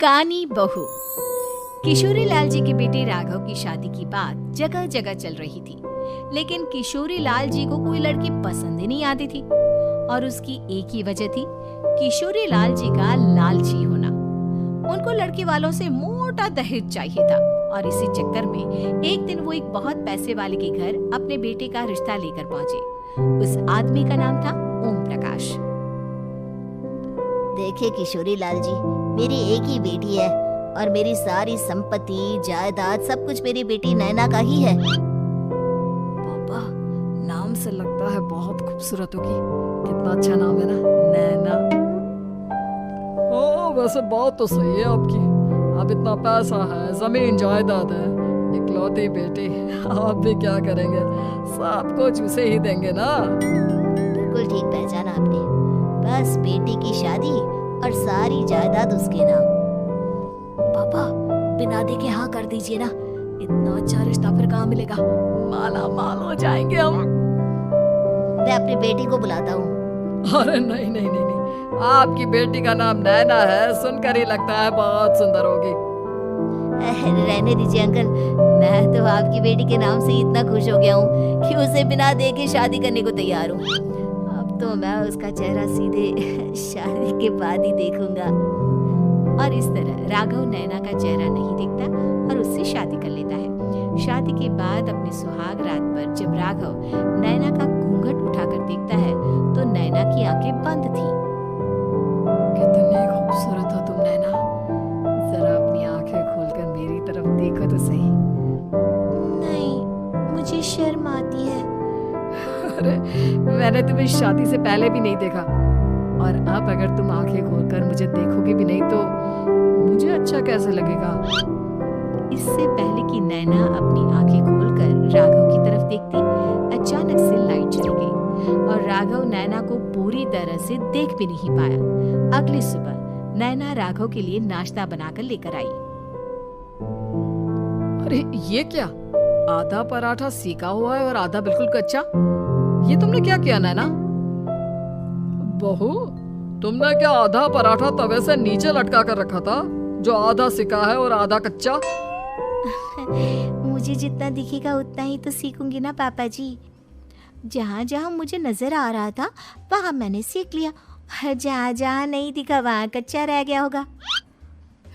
कानी बहू। किशोरी लाल जी के बेटे राघव की शादी की बात जगह जगह चल रही थी, लेकिन किशोरी लाल जी को कोई लड़की पसंद ही नहीं आती थी। और उसकी एक ही वजह थी, किशोरी लाल जी का लालची होना। उनको लड़की वालों से मोटा दहेज चाहिए था और इसी चक्कर में एक दिन वो एक बहुत पैसे वाले के घर अपने बेटे का रिश्ता लेकर पहुंचे। उस आदमी का नाम था ओम प्रकाश। देखिए किशोरी लाल जी, मेरी एक ही बेटी है और मेरी सारी संपत्ति जायदाद सब कुछ मेरी बेटी नैना का ही है। पापा, नाम से लगता है बहुत खूबसूरत होगी। कितना अच्छा नाम है ना, नैना। हाँ, वैसे बात तो सही है आपकी। अब इतना पैसा है, जमीन जायदाद है, इकलौती बेटी, आप भी क्या करेंगे? सब कुछ उसे ही देंगे ना। बिल्कुल ठीक पहचाना आपने। बस बेटी की शादी और सारी जायदाद उसके नाम। पापा, बिना देखे हाँ कर दीजिए ना। इतना अच्छा रिश्ता फिर कहाँ मिलेगा? माला माल हो जाएंगे हम। मैं अपनी बेटी को बुलाता हूँ। अरे नहीं नहीं नहीं नहीं, आपकी बेटी का नाम नैना है, सुनकर ही लगता है बहुत सुंदर होगी। रहने दीजिए अंकल, मैं तो आपकी बेटी के नाम से ही इतना खुश हो गया हूँ कि उसे बिना देखे शादी करने को तैयार हूँ। अब तो मैं उसका चेहरा सीधे शादी के बाद ही देखूंगा। और इस तरह राघव नैना का चेहरा नहीं देखता और उससे शादी कर लेता है। शादी के बाद अपने सुहाग रात पर जब राघव नैना का घूंघट उठाकर देखता है तो नैना की आंखें बंद थी। कितनी खूबसूरत हो तुम नैना, जरा अपनी आंखें खोलकर मेरी तरफ देखो तो सही। नहीं, मुझे शर्म आती है। अरे, मैंने तुम्हें शादी से पहले भी नहीं देखा और अब अगर तुम आंखें खोलकर मुझे देखोगे भी नहीं तो मुझे अच्छा कैसे लगेगा? इससे पहले कि नैना अपनी आंखें खोलकर राघव की तरफ देखती, अचानक से लाइट चली गई और राघव नैना को पूरी तरह से देख भी नहीं पाया। अगली सुबह नैना राघव के लिए नाश्ता बनाकर लेकर आई। अरे ये क्या, आधा पराठा सेका हुआ है और आधा बिल्कुल कच्चा। ये तुमने क्या किया नैना? बहू, तुमने क्या आधा पराठा तवे से नीचे लटका कर रखा था, जो आधा सिका है और आधा कच्चा? मुझे जितना दिखेगा उतना ही तो सीखूंगी ना पापा जी। जहाँ जहाँ मुझे नजर आ रहा था वहाँ मैंने सीख लिया, जहाँ जहाँ नहीं दिखा वहाँ कच्चा रह गया होगा।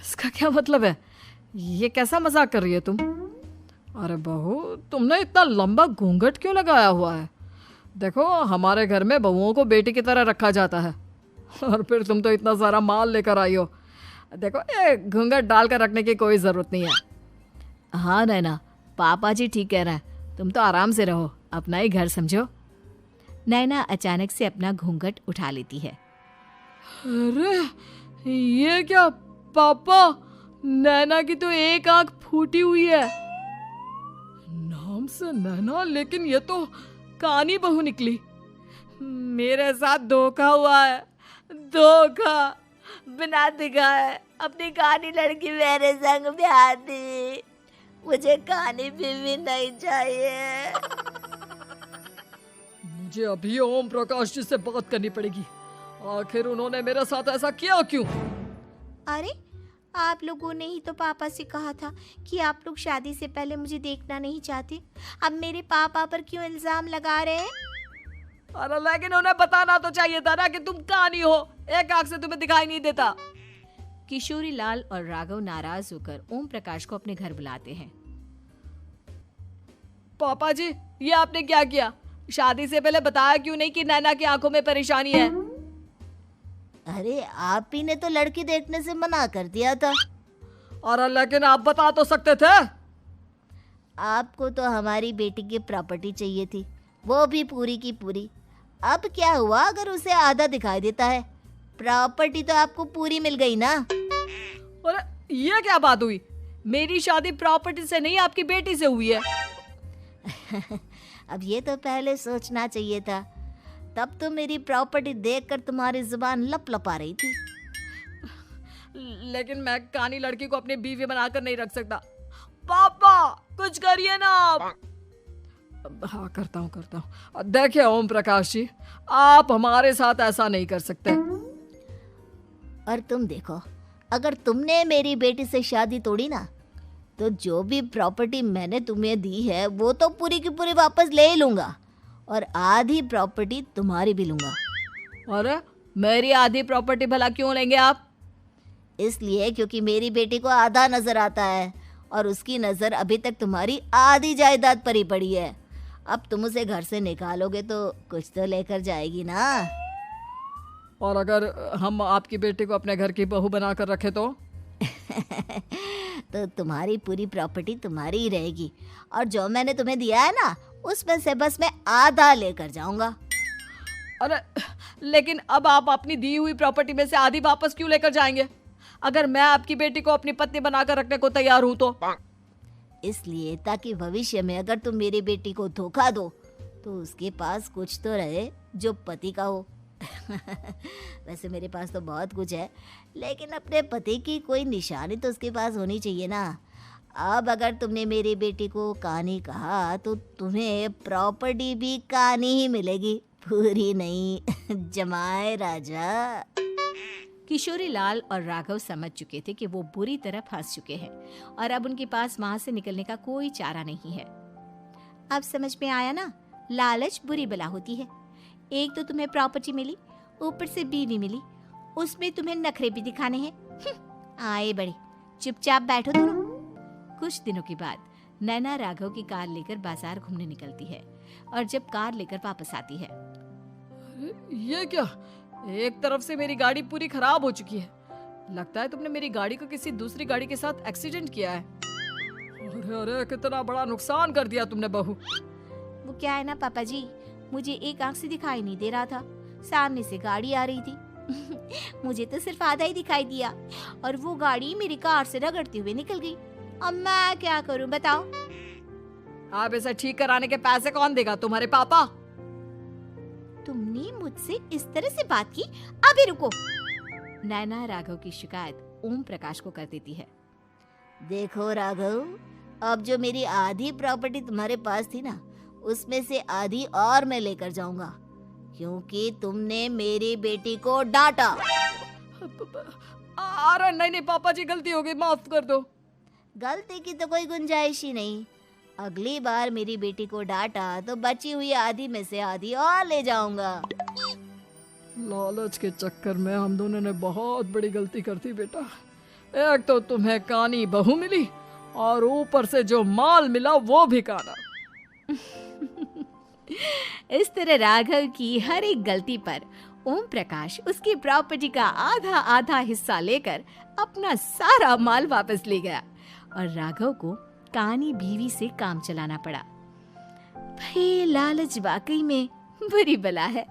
इसका क्या मतलब है? ये कैसा मजाक कर रही है तुम? अरे बहू, तुमने इतना लंबा घूंघट क्यों लगाया हुआ है? देखो, हमारे घर में बहुओं को बेटी की तरह रखा जाता है और फिर तुम तो इतना सारा माल लेकर आई हो। देखो, ये घूंघट डालकर रखने की कोई ज़रूरत नहीं है। हाँ नैना, पापा जी ठीक कह रहे हैं, तुम तो आराम से रहो, अपना ही घर समझो। नैना अचानक से अपना घूंघट उठा लेती है। अरे ये क्या पापा, नैना की तो एक आंख फूटी हुई है। नाम से नैना, लेकिन ये तो कानी बहू निकली। मेरे साथ धोखा हुआ है, धोखा। बिना दिखाए अपनी कानी लड़की मेरे संग ब्याह दी। मुझे कानी बीवी नहीं चाहिए। मुझे अभी ओम प्रकाश जी से बात करनी पड़ेगी। आखिर उन्होंने मेरे साथ ऐसा किया क्यों? अरे, आप लोगों ने ही तो पापा से कहा था कि आप लोग शादी से पहले मुझे देखना नहीं चाहते। अब मेरे पापा पर क्यों इल्जाम लगा रहे हैं? अरे लेकिन उन्हें बताना तो चाहिए था ना कि तुम कानी हो, एक आंख से तुम्हें दिखाई नहीं देता। किशोरी लाल और राघव नाराज होकर ओम प्रकाश को अपने घर बुलाते हैं। पापा जी, ये आपने क्या किया? शादी से पहले बताया क्यों नहीं कि नैना की आंखों में परेशानी है? अरे, आप ही ने तो लड़की देखने से मना कर दिया था। और लेकिन आप बता तो सकते थे। आपको तो हमारी बेटी की प्रॉपर्टी चाहिए थी, वो भी पूरी की पूरी। अब क्या हुआ अगर उसे आधा दिखाई देता है? प्रॉपर्टी तो आपको पूरी मिल गई ना। अरे ये क्या बात हुई? मेरी शादी प्रॉपर्टी से नहीं, आपकी बेटी से हुई है। अब ये तो पहले सोचना चाहिए था, तब तो मेरी प्रॉपर्टी देखकर तुम्हारी जुबान लप लपा रही थी। लेकिन मैं कानी लड़की को अपनी बीवी बनाकर नहीं रख सकता। पापा, कुछ करिए ना आप। हाँ, करता हूँ। देखिए ओम प्रकाश जी, आप हमारे साथ ऐसा नहीं कर सकते। और तुम देखो, अगर तुमने मेरी बेटी से शादी तोड़ी ना, तो जो भी प्रॉपर्टी मैंने तुम्हें दी है वो तो पूरी की पूरी वापस ले ही लूँगा, और आधी प्रॉपर्टी तुम्हारी भी लूँगा। अरे मेरी आधी प्रॉपर्टी भला क्यों लेंगे आप? इसलिए क्योंकि मेरी बेटी को आधा नजर आता है और उसकी नज़र अभी तक तुम्हारी आधी जायदाद पर ही पड़ी है। अब तुम उसे घर से निकालोगे तो कुछ तो लेकर जाएगी ना। और अगर हम आपकी बेटी को अपने घर की बहू बनाकर रखे तो? तो तुम्हारी पूरी प्रॉपर्टी तुम्हारी ही रहेगी, और जो मैंने तुम्हें दिया है ना, उसमें से बस मैं आधा लेकर जाऊंगा। अरे लेकिन अब आप अपनी दी हुई प्रॉपर्टी में से आधी वापस क्यों लेकर जाएंगे? अगर मैं आपकी बेटी को अपनी पत्नी बनाकर रखने को तैयार हूं तो? इसलिए ताकि भविष्य में अगर तुम मेरी बेटी को धोखा दो तो उसके पास कुछ तो रहे जो पति का हो। वैसे मेरे पास तो बहुत कुछ है, लेकिन अपने पति की कोई निशानी तो उसके पास होनी चाहिए ना। अब अगर तुमने मेरी बेटी को कहानी कहा तो तुम्हें प्रॉपर्टी भी कहानी ही मिलेगी, पूरी नहीं। जमाए राजा। किशोरी लाल और राघव समझ चुके थे कि वो बुरी तरह फंस चुके हैं और अब उनके पास वहां से निकलने का कोई चारा नहीं है। अब समझ में आया ना, लालच बुरी बला होती है। एक तो तुम्हें प्रॉपर्टी मिली, ऊपर से बीवी मिली, उसमें तुम्हें नखरे भी दिखाने हैं। आए बड़े, चुपचाप बैठो दोनों। कुछ दिनों के बाद नैना राघव की कार लेकर बाजार घूमने निकलती है और जब कार लेकर वापस आती है, ये क्या? एक तरफ से मेरी गाड़ी पूरी खराब हो चुकी है। लगता है तुमने मेरी गाड़ी को किसी दूसरी गाड़ी के साथ एक्सीडेंट किया है। अरे अरे कितना बड़ा नुकसान कर दिया तुमने बहू। वो क्या है ना पापा जी, मुझे एक आंख से दिखाई नहीं दे रहा था, सामने से गाड़ी आ रही थी। मुझे तो सिर्फ आधा ही दिखाई दिया और वो गाड़ी मेरी कार से रगड़ते हुए निकल गई। अब मैं क्या करूं बताओ? आप इसे ठीक कराने के पैसे कौन देगा? तुम्हारे पापा। तुमने मुझसे इस तरह से बात की? अभी रुको। नैना राघव की शिकायत ओम प्रकाश को कर देती है। देखो राघव, अब जो मेरी आधी प्रॉपर्टी तुम्हारे पास थी ना, उसमें से आधी और मैं लेकर जाऊंगा, क्योंकि तुमने मेरी बेटी को डांटा। अरे नहीं नहीं पापा जी, गलती हो गई, माफ कर दो। गलती की तो कोई गुंजाइश ही नहीं। अगली बार मेरी बेटी को डांटा तो बची हुई आधी में से आधी और ले जाऊंगा। लालच के चक्कर में हम दोनों ने बहुत बड़ी गलती कर दी बेटा। एक तो तुम्हें कानी बहू मिली और ऊपर से जो माल मिला वो भी काना। इस तरह राघव की हर एक गलती पर ओम प्रकाश उसकी प्रॉपर्टी का आधा आधा हिस्सा लेकर अपना सारा माल वापस ले गया और राघव को कानी बीवी से काम चलाना पड़ा। भाई लालच वाकई में बुरी बला है।